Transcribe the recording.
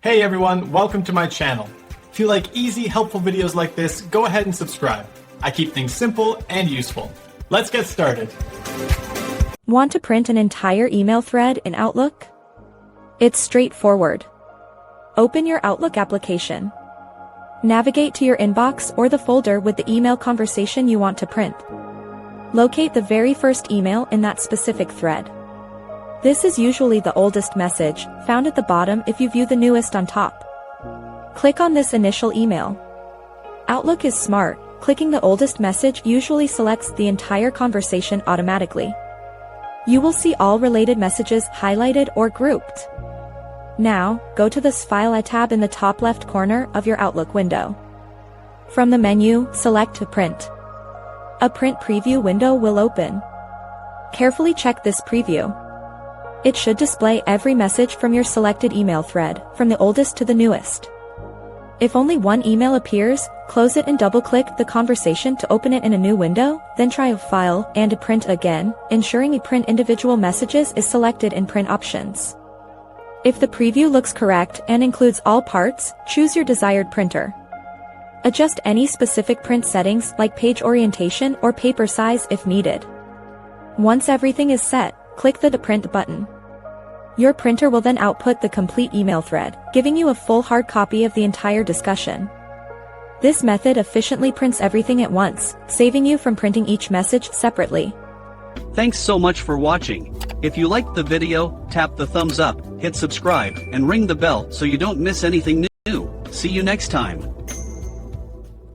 Hey everyone, welcome to my channel. If you like easy, helpful videos like this, go ahead and subscribe. I keep things simple and useful. Let's get started. Want to print an entire email thread in Outlook? It's straightforward. Open your Outlook application. Navigate to your inbox or the folder with the email conversation you want to print. Locate the very first email in that specific thread. This is usually the oldest message, found at the bottom if you view the newest on top. Click on this initial email. Outlook is smart. Clicking the oldest message usually selects the entire conversation automatically. You will see all related messages highlighted or grouped. Now, go to the File tab in the top left corner of your Outlook window. From the menu, select to Print. A print preview window will open. Carefully check this preview. It should display every message from your selected email thread, from the oldest to the newest. If only one email appears, close it and double-click the conversation to open it in a new window, then try a File and a Print again, ensuring a Print Individual Messages is selected in Print Options. If the preview looks correct and includes all parts, choose your desired printer. Adjust any specific print settings like page orientation or paper size if needed. Once everything is set, click the Print button. Your printer will then output the complete email thread, giving you a full hard copy of the entire discussion. This method efficiently prints everything at once, saving you from printing each message separately. Thanks so much for watching. If you liked the video, tap the thumbs up, hit subscribe, and ring the bell so you don't miss anything new. See you next time.